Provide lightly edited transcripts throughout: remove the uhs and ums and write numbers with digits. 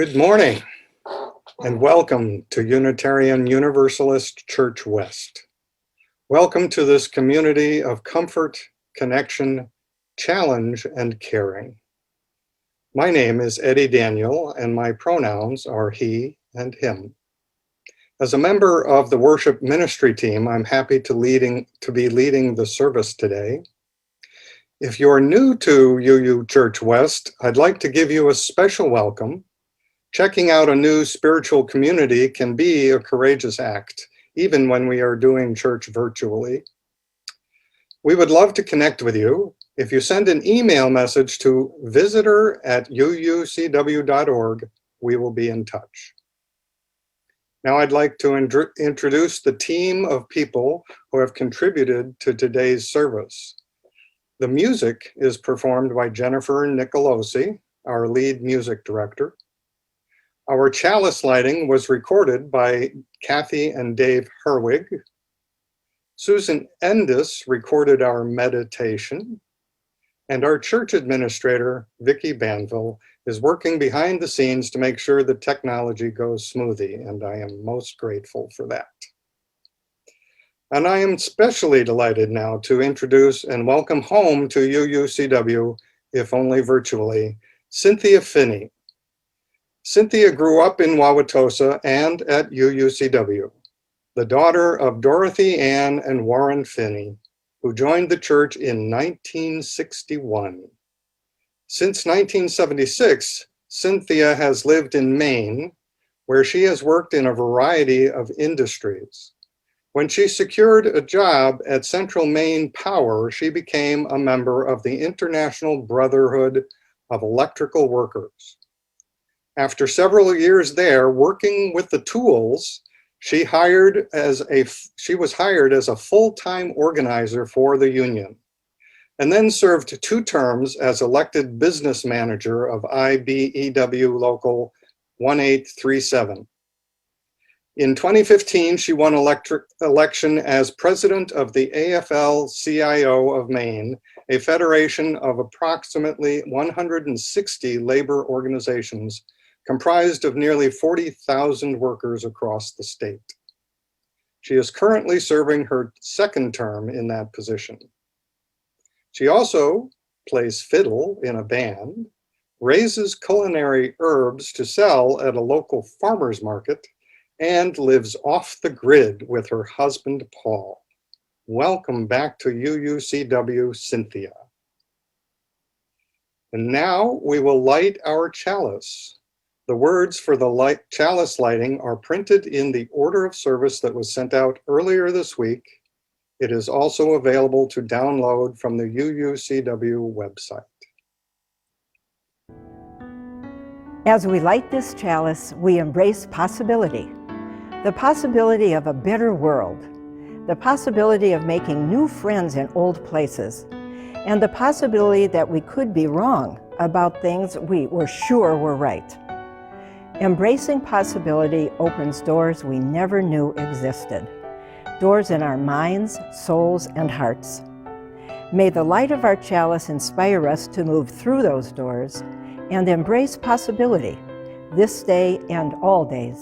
Good morning and welcome to Unitarian Universalist Church West. Welcome to this community of comfort, connection, challenge, and caring. My name is Eddie Daniel and my pronouns are he and him. As a member of the worship ministry team, I'm happy to be leading the service today. If you're new to UU Church West, I'd like to give you a special welcome. Checking out a new spiritual community can be a courageous act, even when we are doing church virtually. We would love to connect with you. If you send an email message to visitor@uucw.org, we will be in touch. Now I'd like to introduce the team of people who have contributed to today's service. The music is performed by Jennifer Nicolosi, our lead music director. Our chalice lighting was recorded by Kathy and Dave Herwig. Susan Endis recorded our meditation. And our church administrator, Vicki Banville, is working behind the scenes to make sure the technology goes smoothly, and I am most grateful for that. And I am especially delighted now to introduce and welcome home to UUCW, if only virtually, Cynthia Phinney. Cynthia grew up in Wauwatosa and at UUCW, the daughter of Dorothy Ann and Warren Phinney, who joined the church in 1961. Since 1976, Cynthia has lived in Maine, where she has worked in a variety of industries. When she secured a job at Central Maine Power, she became a member of the International Brotherhood of Electrical Workers. After several years there working with the tools, she was hired as a full-time organizer for the union, and then served 2 terms as elected business manager of IBEW Local 1837. In 2015, she won election as president of the AFL-CIO of Maine, a federation of approximately 160 labor organizations comprised of nearly 40,000 workers across the state. She is currently serving her 2nd term in that position. She also plays fiddle in a band, raises culinary herbs to sell at a local farmer's market, and lives off the grid with her husband, Paul. Welcome back to UUCW, Cynthia. And now we will light our chalice. The words for the chalice lighting are printed in the order of service that was sent out earlier this week. It is also available to download from the UUCW website. As we light this chalice, we embrace possibility. The possibility of a better world. The possibility of making new friends in old places. And the possibility that we could be wrong about things we were sure were right. Embracing possibility opens doors we never knew existed. Doors in our minds, souls, and hearts. May the light of our chalice inspire us to move through those doors and embrace possibility this day and all days.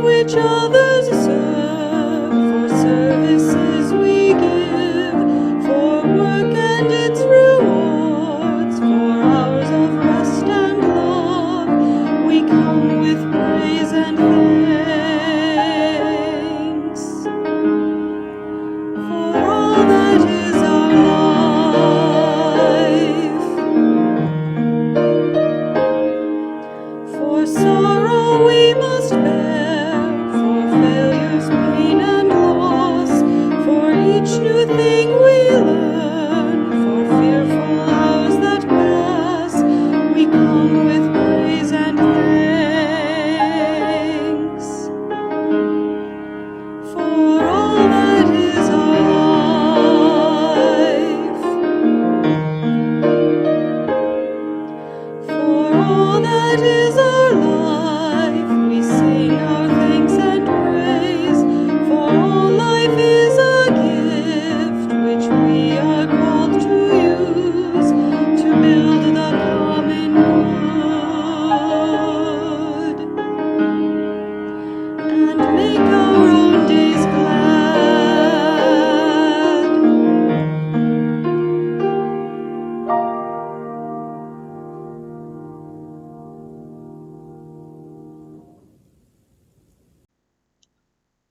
Which others serve.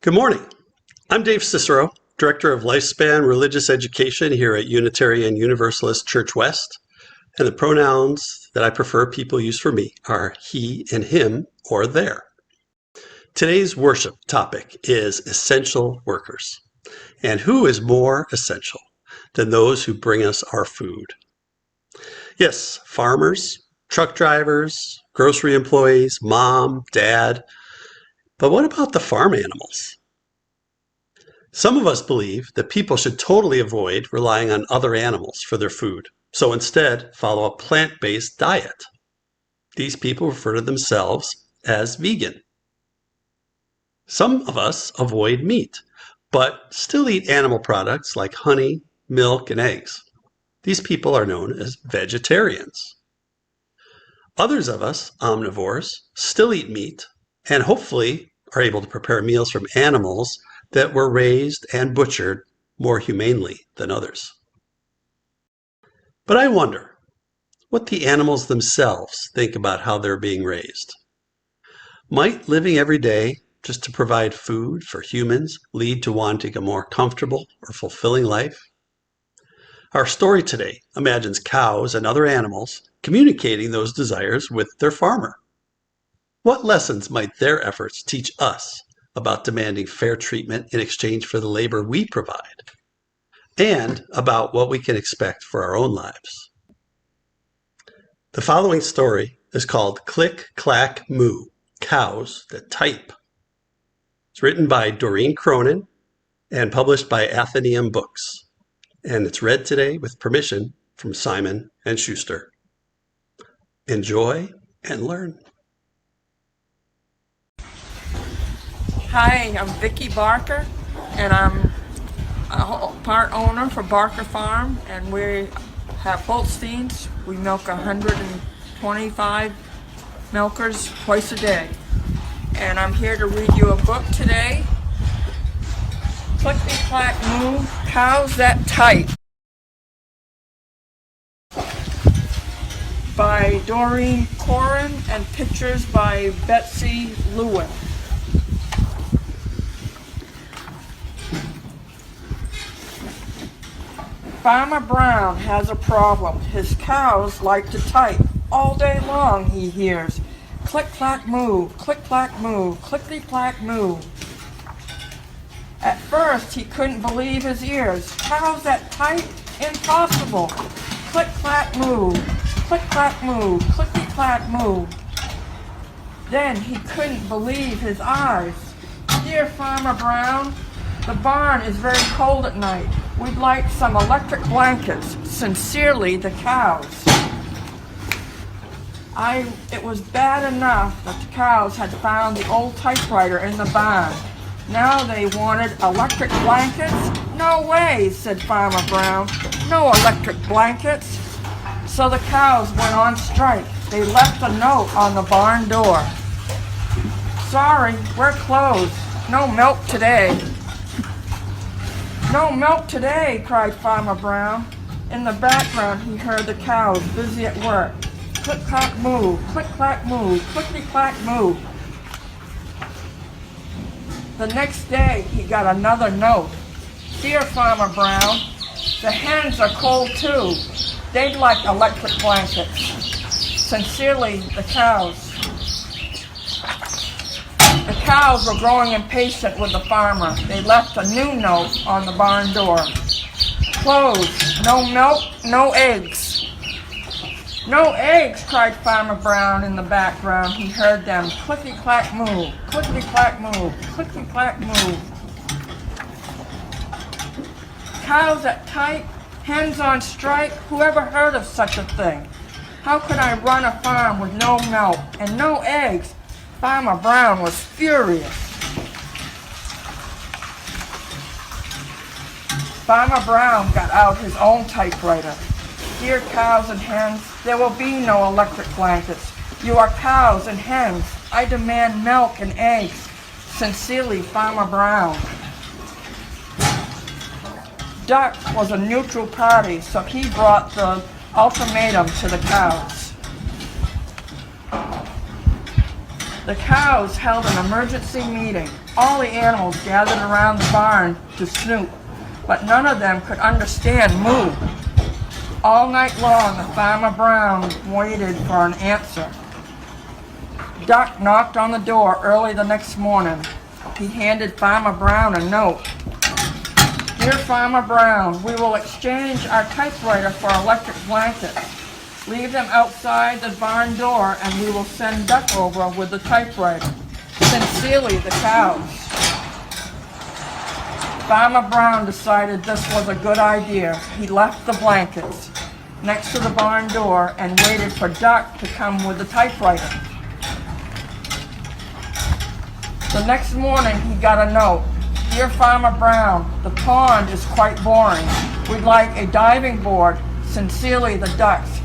Good morning. I'm Dave Cicero, Director of Lifespan Religious Education here at Unitarian Universalist Church West, and the pronouns that I prefer people use for me are he and him or their. Today's worship topic is essential workers. And who is more essential than those who bring us our food? Yes, farmers, truck drivers, grocery employees, mom, dad. But what about the farm animals? Some of us believe that people should totally avoid relying on other animals for their food, so instead follow a plant-based diet. These people refer to themselves as vegan. Some of us avoid meat, but still eat animal products like honey, milk, and eggs. These people are known as vegetarians. Others of us, omnivores, still eat meat and hopefully are able to prepare meals from animals that were raised and butchered more humanely than others. But I wonder what the animals themselves think about how they're being raised. Might living every day just to provide food for humans lead to wanting a more comfortable or fulfilling life? Our story today imagines cows and other animals communicating those desires with their farmer. What lessons might their efforts teach us about demanding fair treatment in exchange for the labor we provide, and about what we can expect for our own lives? The following story is called Click, Clack, Moo, Cows That Type. It's written by Doreen Cronin and published by Athenaeum Books. And it's read today with permission from Simon & Schuster. Enjoy and learn. Hi, I'm Vicki Barker, and I'm a part owner for Barker Farm, and we have Holsteins. We milk 125 milkers twice a day. And I'm here to read you a book today, Clickety Clack Moo, Cows That Type, by Doreen Cronin and pictures by Betsy Lewin. Farmer Brown has a problem. His cows like to type. All day long he hears, click clack moo, click clack moo, clickety clack moo. At first he couldn't believe his ears. Cows that type? Impossible. Click clack moo, click clack moo, clickety clack moo. Then he couldn't believe his eyes. Dear Farmer Brown, the barn is very cold at night. We'd like some electric blankets. Sincerely, the cows. It was bad enough that the cows had found the old typewriter in the barn. Now they wanted electric blankets? No way, said Farmer Brown. No electric blankets. So the cows went on strike. They left a note on the barn door. Sorry, we're closed. No milk today. No milk today, cried Farmer Brown. In the background, he heard the cows busy at work. Click, clack, moo, click, clack, moo, clickety, clack, moo. The next day, he got another note. Dear Farmer Brown, the hens are cold too. They'd like electric blankets. Sincerely, the cows. The cows were growing impatient with the farmer. They left a new note on the barn door. Closed. No milk, no eggs. No eggs, cried Farmer Brown in the background. He heard them clickety-clack moo, clickety-clack moo, clickety-clack moo. Cows that type, hens on strike, whoever heard of such a thing? How could I run a farm with no milk and no eggs? Farmer Brown was furious. Farmer Brown got out his own typewriter. Dear cows and hens, there will be no electric blankets. You are cows and hens. I demand milk and eggs. Sincerely, Farmer Brown. Duck was a neutral party, so he brought the ultimatum to the cows. The cows held an emergency meeting. All the animals gathered around the barn to snoop, but none of them could understand moo. All night long, Farmer Brown waited for an answer. Duck knocked on the door early the next morning. He handed Farmer Brown a note. Dear Farmer Brown, we will exchange our typewriter for electric blankets. Leave them outside the barn door and we will send Duck over with the typewriter. Sincerely, the cows. Farmer Brown decided this was a good idea. He left the blankets next to the barn door and waited for Duck to come with the typewriter. The next morning he got a note. Dear Farmer Brown, the pond is quite boring. We'd like a diving board. Sincerely, the ducks.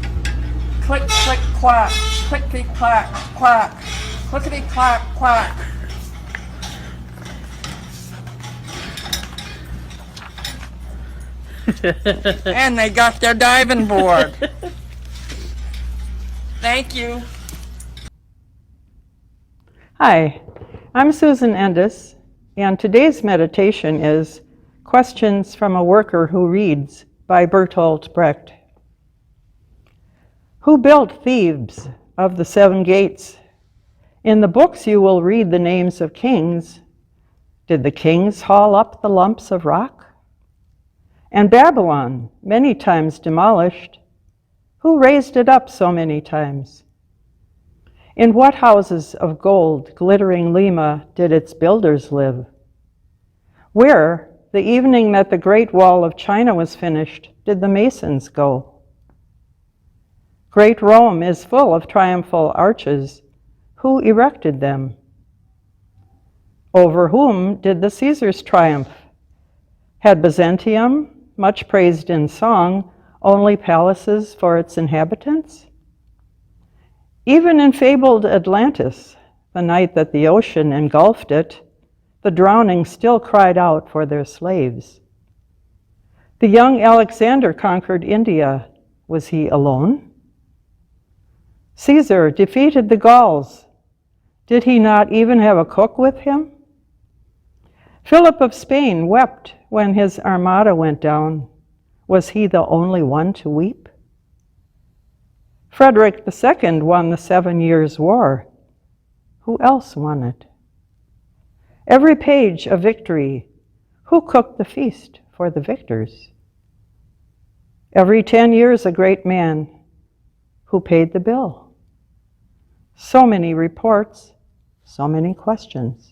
Click, click, quack. Clickety, clack, quack. Clickety, clack, quack. And they got their diving board. Thank you. Hi, I'm Susan Endis, and today's meditation is Questions from a Worker Who Reads by Bertolt Brecht. Who built Thebes of the 7 gates? In the books you will read the names of kings. Did the kings haul up the lumps of rock? And Babylon, many times demolished, who raised it up so many times? In what houses of gold, glittering Lima, did its builders live? Where, the evening that the Great Wall of China was finished, did the masons go? Great Rome is full of triumphal arches. Who erected them? Over whom did the Caesars triumph? Had Byzantium, much praised in song, only palaces for its inhabitants? Even in fabled Atlantis, the night that the ocean engulfed it, the drowning still cried out for their slaves. The young Alexander conquered India. Was he alone? Caesar defeated the Gauls. Did he not even have a cook with him? Philip of Spain wept when his armada went down. Was he the only one to weep? Frederick II won the 7 Years' War. Who else won it? Every page a victory. Who cooked the feast for the victors? Every 10 years a great man. Who paid the bill? So many reports, so many questions.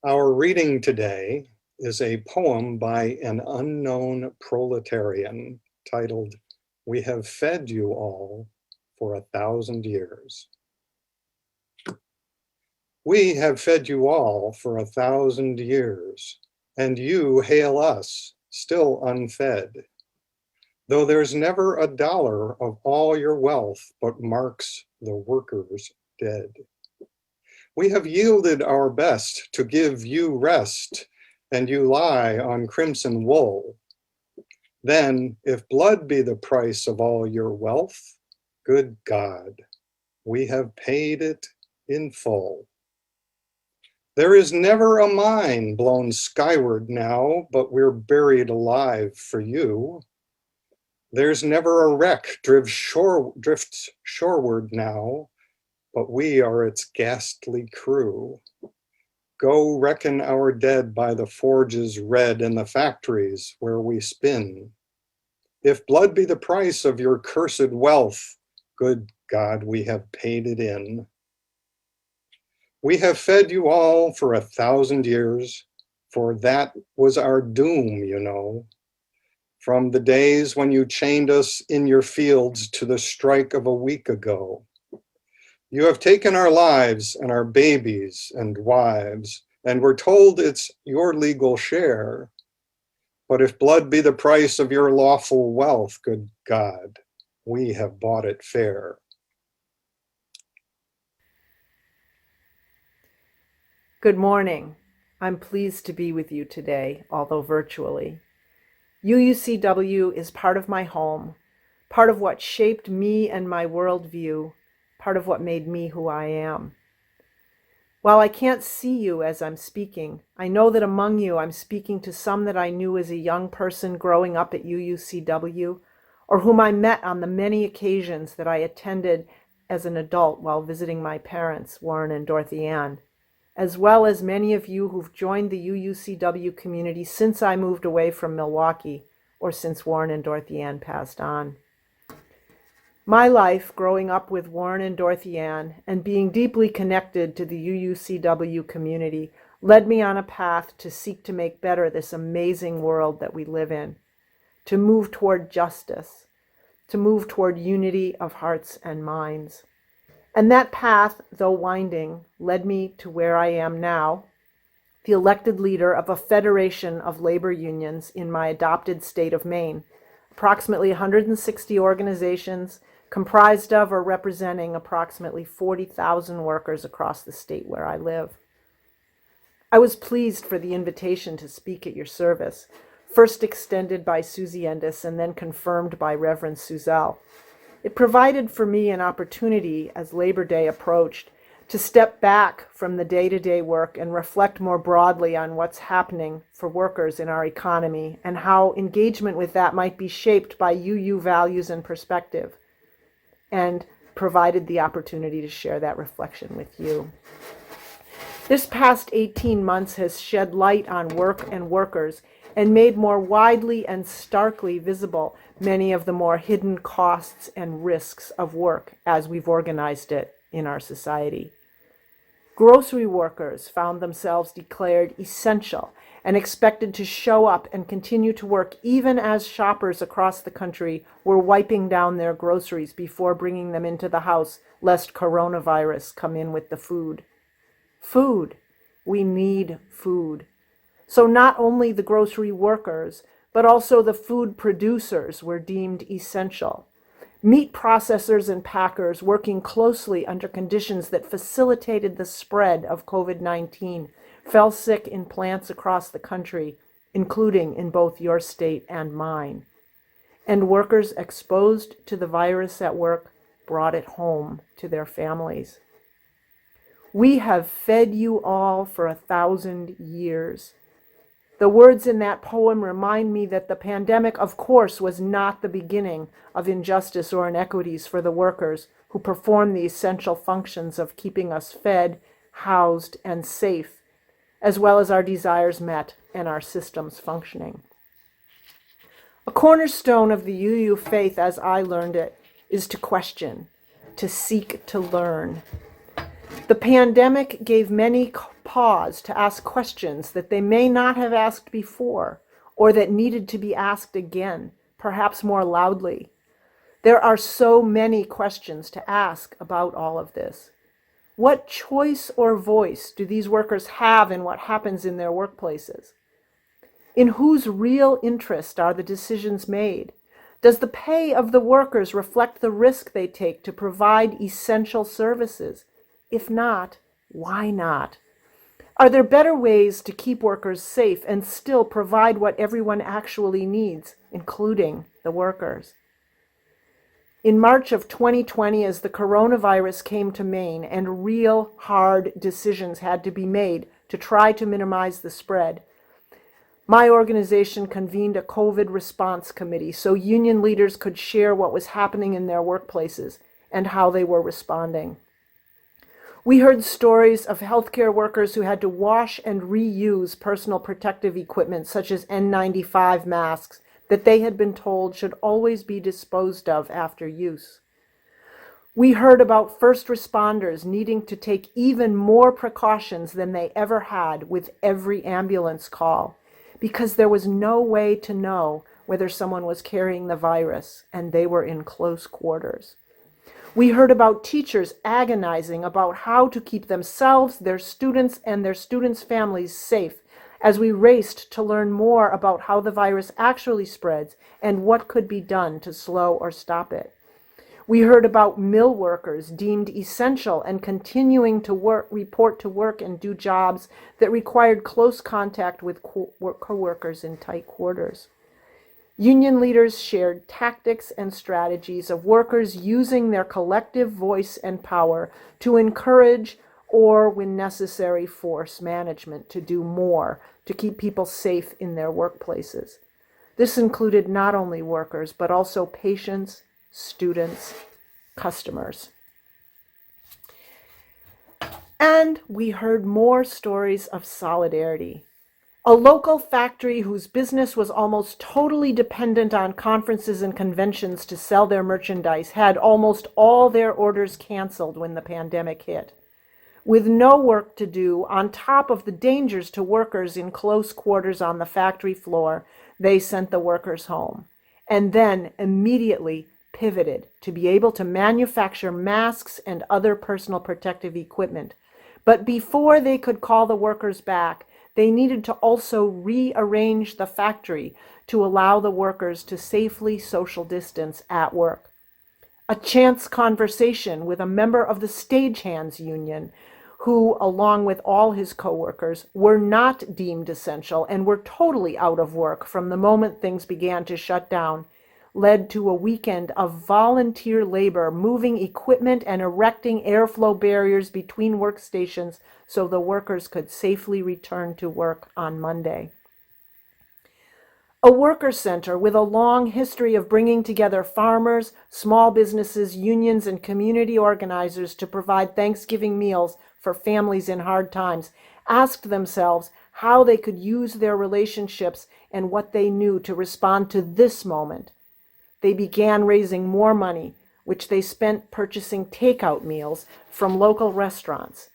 Our reading today is a poem by an unknown proletarian titled, "We Have Fed You All for 1,000 Years." We have fed you all for 1,000 years, and you hail us, still unfed. Though there's never a dollar of all your wealth but marks the workers dead. We have yielded our best to give you rest, and you lie on crimson wool. Then, if blood be the price of all your wealth, good God, we have paid it in full. There is never a mine blown skyward now, but we're buried alive for you. There's never a wreck drifts shoreward now, but we are its ghastly crew. Go reckon our dead by the forges red and the factories where we spin. If blood be the price of your cursed wealth, good God, we have paid it in. We have fed you all for 1,000 years, for that was our doom, you know. From the days when you chained us in your fields to the strike of a week ago. You have taken our lives and our babies and wives, and we're told it's your legal share. But if blood be the price of your lawful wealth, good God, we have bought it fair. Good morning. I'm pleased to be with you today, although virtually. UUCW is part of my home, part of what shaped me and my worldview, part of what made me who I am. While I can't see you as I'm speaking, I know that among you I'm speaking to some that I knew as a young person growing up at UUCW, or whom I met on the many occasions that I attended as an adult while visiting my parents, Warren and Dorothy Ann, as well as many of you who've joined the UUCW community since I moved away from Milwaukee, or since Warren and Dorothy Ann passed on. My life growing up with Warren and Dorothy Ann and being deeply connected to the UUCW community led me on a path to seek to make better this amazing world that we live in, to move toward justice, to move toward unity of hearts and minds. And that path, though winding, led me to where I am now, the elected leader of a federation of labor unions in my adopted state of Maine, approximately 160 organizations comprised of or representing approximately 40,000 workers across the state where I live. I was pleased for the invitation to speak at your service, first extended by Susie Endis and then confirmed by Reverend Suzelle. It provided for me an opportunity as Labor Day approached to step back from the day-to-day work and reflect more broadly on what's happening for workers in our economy and how engagement with that might be shaped by UU values and perspective, and provided the opportunity to share that reflection with you. This past 18 months has shed light on work and workers and made more widely and starkly visible many of the more hidden costs and risks of work as we've organized it in our society. Grocery workers found themselves declared essential and expected to show up and continue to work even as shoppers across the country were wiping down their groceries before bringing them into the house lest coronavirus come in with the food. Food. We need food. So not only the grocery workers, but also the food producers were deemed essential. Meat processors and packers working closely under conditions that facilitated the spread of COVID-19 fell sick in plants across the country, including in both your state and mine. And workers exposed to the virus at work brought it home to their families. We have fed you all for 1,000 years. The words in that poem remind me that the pandemic, of course, was not the beginning of injustice or inequities for the workers who perform the essential functions of keeping us fed, housed, and safe, as well as our desires met and our systems functioning. A cornerstone of the UU faith, as I learned it, is to question, to seek to learn. The pandemic gave many pause to ask questions that they may not have asked before, or that needed to be asked again, perhaps more loudly. There are so many questions to ask about all of this. What choice or voice do these workers have in what happens in their workplaces? In whose real interest are the decisions made? Does the pay of the workers reflect the risk they take to provide essential services? If not, why not? Are there better ways to keep workers safe and still provide what everyone actually needs, including the workers? In March of 2020, as the coronavirus came to Maine and real hard decisions had to be made to try to minimize the spread, my organization convened a COVID response committee so union leaders could share what was happening in their workplaces and how they were responding. We heard stories of healthcare workers who had to wash and reuse personal protective equipment such as N95 masks that they had been told should always be disposed of after use. We heard about first responders needing to take even more precautions than they ever had with every ambulance call, because there was no way to know whether someone was carrying the virus and they were in close quarters. We heard about teachers agonizing about how to keep themselves, their students, and their students' families safe as we raced to learn more about how the virus actually spreads and what could be done to slow or stop it. We heard about mill workers deemed essential and continuing to report to work and do jobs that required close contact with co-workers in tight quarters. Union leaders shared tactics and strategies of workers using their collective voice and power to encourage or, when necessary, force management to do more to keep people safe in their workplaces. This included not only workers, but also patients, students, customers. And we heard more stories of solidarity. A local factory whose business was almost totally dependent on conferences and conventions to sell their merchandise had almost all their orders canceled when the pandemic hit. With no work to do, on top of the dangers to workers in close quarters on the factory floor, they sent the workers home, and then immediately pivoted to be able to manufacture masks and other personal protective equipment. But before they could call the workers back, they needed to also rearrange the factory to allow the workers to safely social distance at work. A chance conversation with a member of the stagehands union, who, along with all his co-workers, were not deemed essential and were totally out of work from the moment things began to shut down, led to a weekend of volunteer labor, moving equipment and erecting airflow barriers between workstations so the workers could safely return to work on Monday. A worker center with a long history of bringing together farmers, small businesses, unions, and community organizers to provide Thanksgiving meals for families in hard times asked themselves how they could use their relationships and what they knew to respond to this moment. They began raising more money, which they spent purchasing takeout meals from local restaurants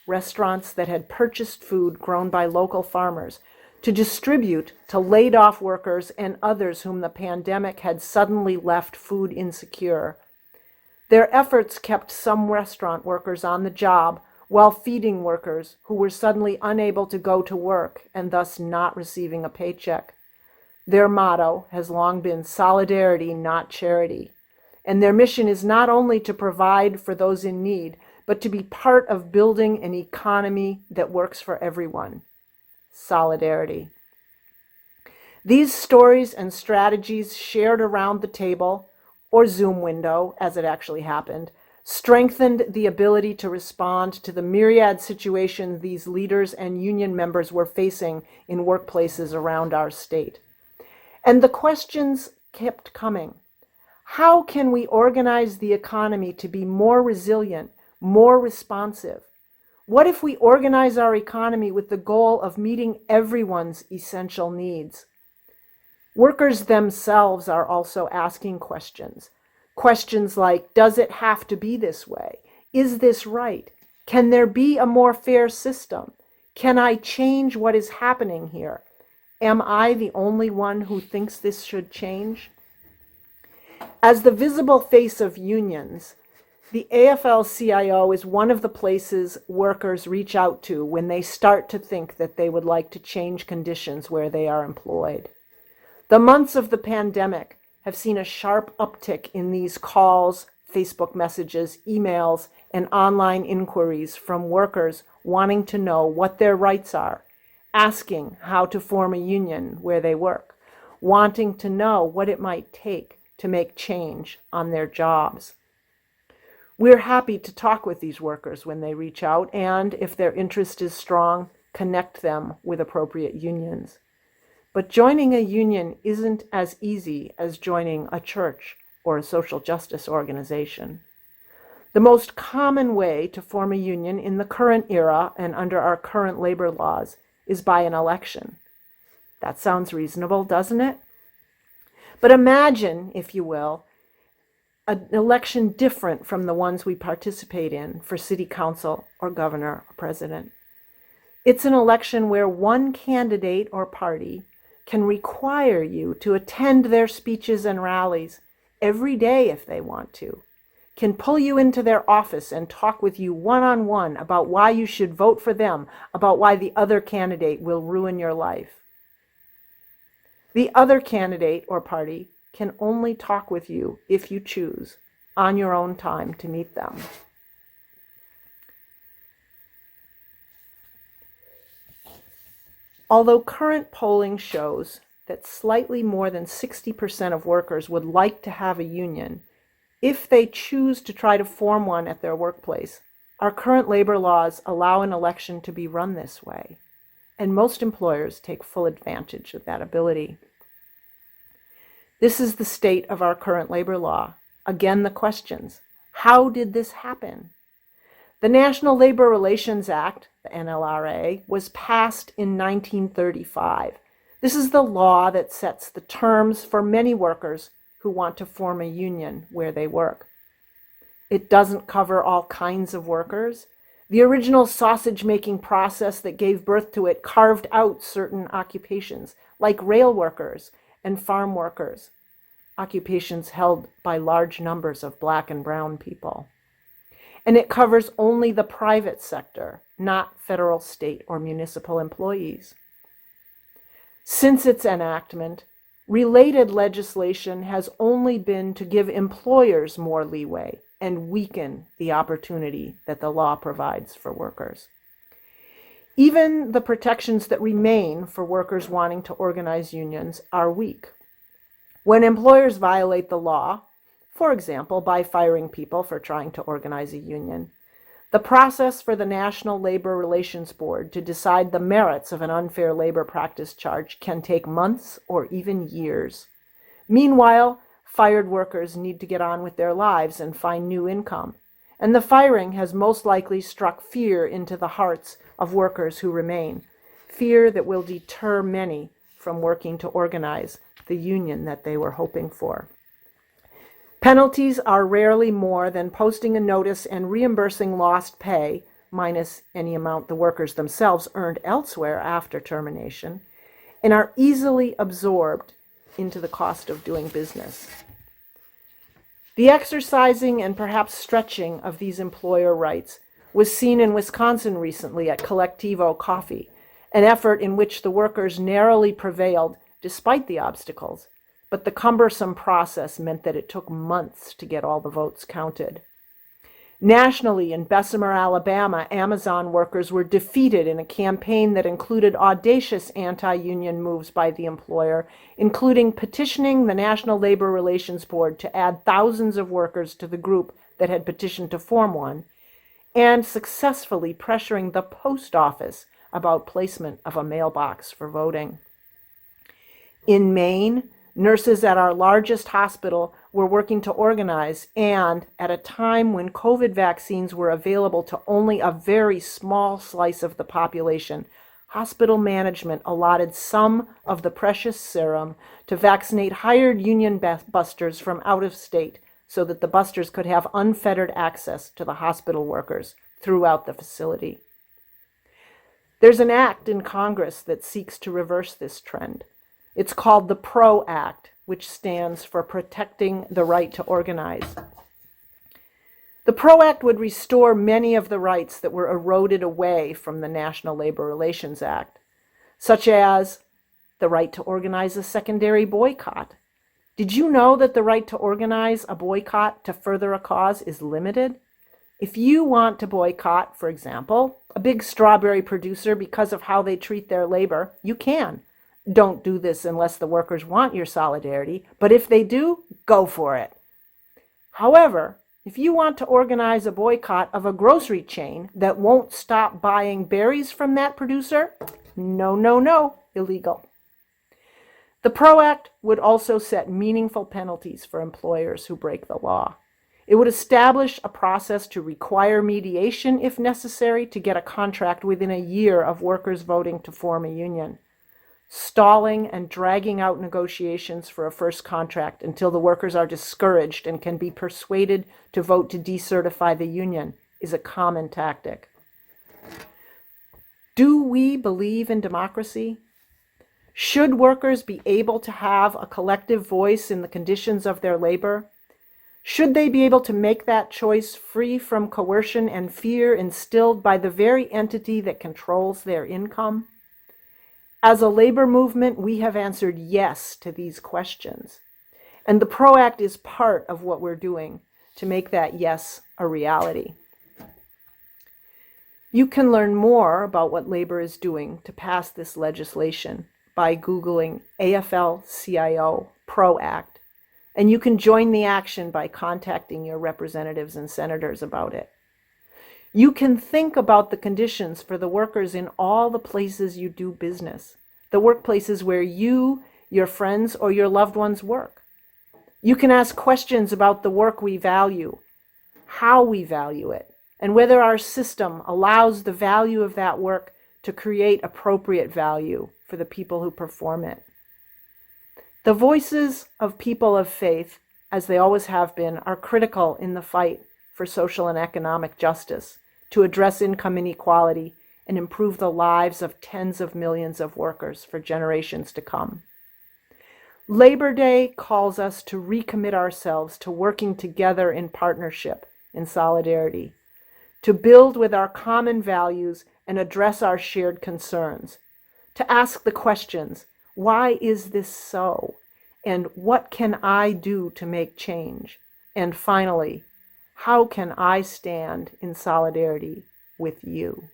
that had purchased food grown by local farmers, to distribute to laid-off workers and others whom the pandemic had suddenly left food insecure. Their efforts kept some restaurant workers on the job while feeding workers who were suddenly unable to go to work and thus not receiving a paycheck. Their motto has long been solidarity, not charity. And their mission is not only to provide for those in need, but to be part of building an economy that works for everyone. Solidarity. These stories and strategies shared around the table, or Zoom window, as it actually happened, strengthened the ability to respond to the myriad situations these leaders and union members were facing in workplaces around our state. And the questions kept coming. How can we organize the economy to be more resilient, more responsive? What if we organize our economy with the goal of meeting everyone's essential needs? Workers themselves are also asking questions. Questions like, does it have to be this way? Is this right? Can there be a more fair system? Can I change what is happening here? Am I the only one who thinks this should change? As the visible face of unions, the AFL-CIO is one of the places workers reach out to when they start to think that they would like to change conditions where they are employed. The months of the pandemic have seen a sharp uptick in these calls, Facebook messages, emails, and online inquiries from workers wanting to know what their rights are, asking how to form a union where they work, wanting to know what it might take to make change on their jobs. We're happy to talk with these workers when they reach out and, if their interest is strong, connect them with appropriate unions. But joining a union isn't as easy as joining a church or a social justice organization. The most common way to form a union in the current era and under our current labor laws is by an election. That sounds reasonable, doesn't it? But imagine, if you will, an election different from the ones we participate in for city council or governor or president. It's an election where one candidate or party can require you to attend their speeches and rallies every day if they want to, can pull you into their office and talk with you one-on-one about why you should vote for them, about why the other candidate will ruin your life. The other candidate or party can only talk with you, if you choose, on your own time to meet them. Although current polling shows that slightly more than 60% of workers would like to have a union, if they choose to try to form one at their workplace, our current labor laws allow an election to be run this way, and most employers take full advantage of that ability. This is the state of our current labor law. Again, the questions. How did this happen? The National Labor Relations Act, the NLRA, was passed in 1935. This is the law that sets the terms for many workers who want to form a union where they work. It doesn't cover all kinds of workers. The original sausage-making process that gave birth to it carved out certain occupations, like rail workers and farm workers, occupations held by large numbers of Black and brown people. And it covers only the private sector, not federal, state, or municipal employees. Since its enactment, related legislation has only been to give employers more leeway and weaken the opportunity that the law provides for workers. Even the protections that remain for workers wanting to organize unions are weak. When employers violate the law, for example, by firing people for trying to organize a union, the process for the National Labor Relations Board to decide the merits of an unfair labor practice charge can take months or even years. Meanwhile, fired workers need to get on with their lives and find new income, and the firing has most likely struck fear into the hearts of workers who remain, fear that will deter many from working to organize the union that they were hoping for. Penalties are rarely more than posting a notice and reimbursing lost pay, minus any amount the workers themselves earned elsewhere after termination, and are easily absorbed into the cost of doing business. The exercising and perhaps stretching of these employer rights was seen in Wisconsin recently at Collectivo Coffee, an effort in which the workers narrowly prevailed despite the obstacles, but the cumbersome process meant that it took months to get all the votes counted. Nationally, in Bessemer, Alabama, Amazon workers were defeated in a campaign that included audacious anti-union moves by the employer, including petitioning the National Labor Relations Board to add thousands of workers to the group that had petitioned to form one, and successfully pressuring the post office about placement of a mailbox for voting. In Maine, nurses at our largest hospital were working to organize, and at a time when COVID vaccines were available to only a very small slice of the population, hospital management allotted some of the precious serum to vaccinate hired union busters from out of state so that the busters could have unfettered access to the hospital workers throughout the facility. There's an act in Congress that seeks to reverse this trend. It's called the PRO Act, which stands for Protecting the Right to Organize. The PRO Act would restore many of the rights that were eroded away from the National Labor Relations Act, such as the right to organize a secondary boycott. Did you know that the right to organize a boycott to further a cause is limited? If you want to boycott, for example, a big strawberry producer because of how they treat their labor, you can. Don't do this unless the workers want your solidarity, but if they do, go for it. However, if you want to organize a boycott of a grocery chain that won't stop buying berries from that producer, no, illegal. The PRO Act would also set meaningful penalties for employers who break the law. It would establish a process to require mediation if necessary to get a contract within a year of workers voting to form a union. Stalling and dragging out negotiations for a first contract until the workers are discouraged and can be persuaded to vote to decertify the union is a common tactic. Do we believe in democracy? Should workers be able to have a collective voice in the conditions of their labor? Should they be able to make that choice free from coercion and fear instilled by the very entity that controls their income? As a labor movement, we have answered yes to these questions. And the PRO Act is part of what we're doing to make that yes a reality. You can learn more about what labor is doing to pass this legislation by Googling AFL-CIO PRO Act. And you can join the action by contacting your representatives and senators about it. You can think about the conditions for the workers in all the places you do business, the workplaces where you, your friends, or your loved ones work. You can ask questions about the work we value, how we value it, and whether our system allows the value of that work to create appropriate value for the people who perform it. The voices of people of faith, as they always have been, are critical in the fight for social and economic justice, to address income inequality and improve the lives of tens of millions of workers for generations to come. Labor Day calls us to recommit ourselves to working together in partnership, in solidarity, to build with our common values and address our shared concerns, to ask the questions, why is this so? And what can I do to make change? And finally, how can I stand in solidarity with you?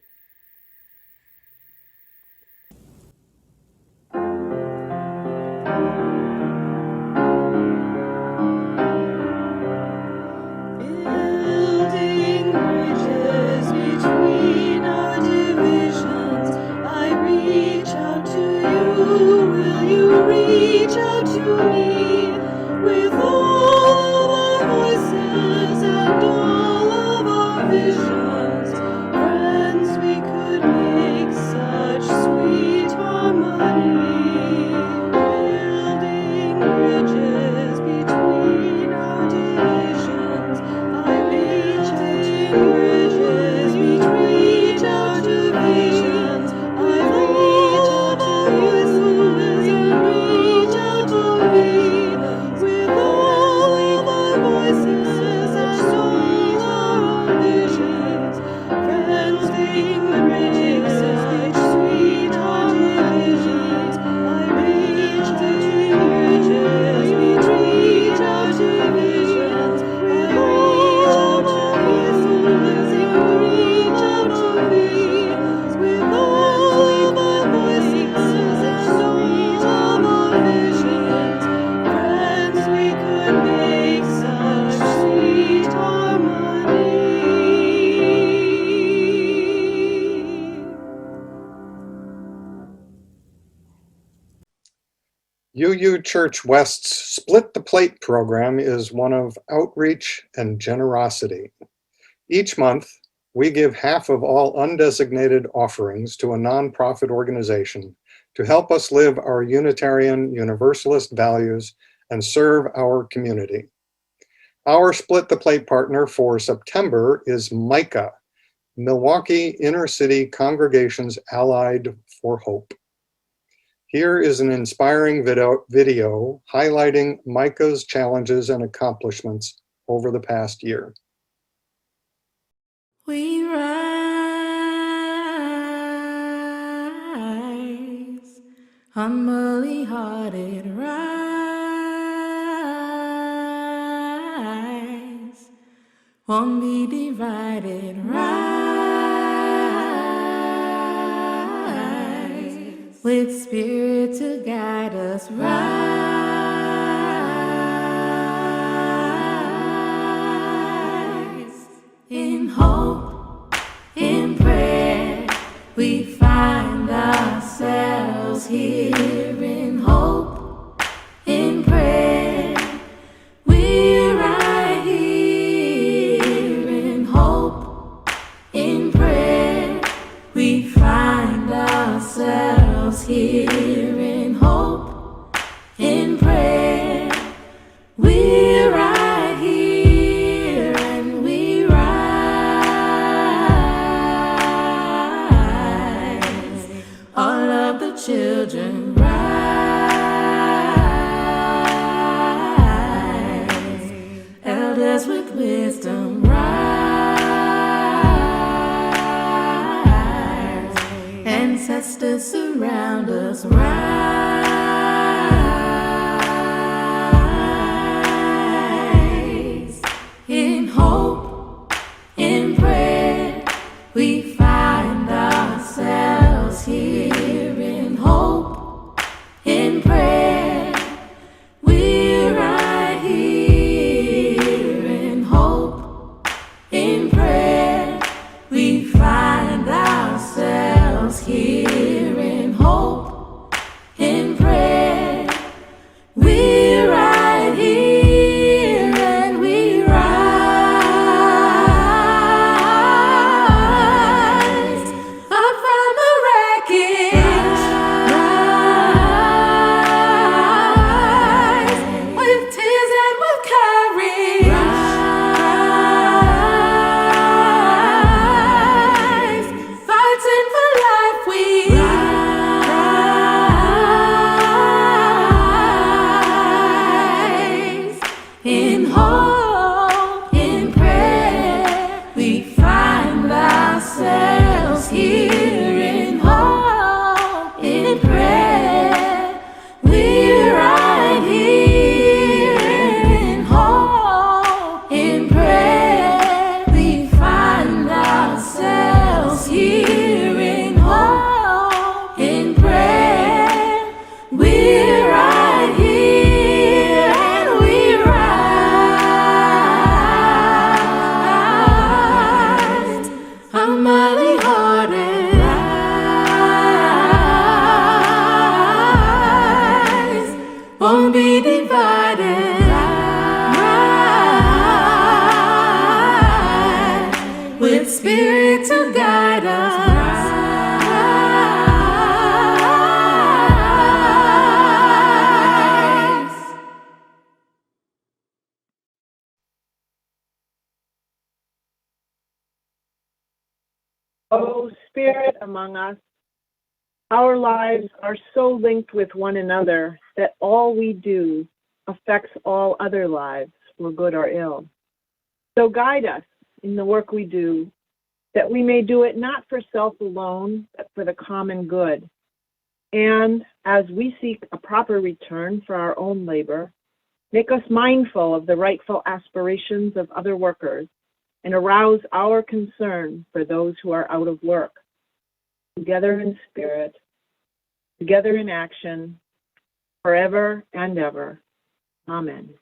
Building bridges between our divisions, I reach out to you, will you reach out to me? With all of our voices and all of our visions, friends, we could make such sweet harmony. Building bridges between our divisions, I reach bridges between our divisions, I reach out to you, will you reach out to me? With all of our voices and all our visions, friends, being bridges, such sweet our divisions, I reach bridges between our divisions, I reach out to you, will you reach out to me? With all of our voices and all of our visions, friends, we could make such sweet harmony. UU Church West's Split the Plate program is one of outreach and generosity. Each month, we give half of all undesignated offerings to a nonprofit organization to help us live our Unitarian Universalist values and serve our community. Our Split the Plate partner for September is Micah, Milwaukee Inner City Congregations Allied for Hope. Here is an inspiring video highlighting Micah's challenges and accomplishments over the past year. We rise, humbly hearted, rise, won't be divided, rise, with Spirit to guide us, rise, in hope, in prayer, we find ourselves here in hope, in prayer, we're right here in hope, in prayer, we find ourselves here in hope, in prayer, we're right here and we rise, all of the children rise, elders with wisdom rise, ancestors surround us rise, in hope, in prayer, we find ourselves here in hope, in prayer, we're right here in hope, in prayer, we find ourselves here in hope, in prayer, we're right here and we rise up from the wreckage, rise with tears and with courage, rise fighting for life, we rise in hope, in prayer, we find ourselves here in hope, in prayer, we're right here in hope, in prayer, we find ourselves here in hope, in prayer, we're right here and we rise, humbly hearted, rise, won't be divided, rise, with Spirit to guide us, rise. O Spirit among us, our lives are so linked with one another that all we do affects all other lives, for good or ill. So guide us in the work we do, that we may do it not for self alone, but for the common good. And as we seek a proper return for our own labor, make us mindful of the rightful aspirations of other workers and arouse our concern for those who are out of work. Together in spirit, together in action, forever and ever. Amen.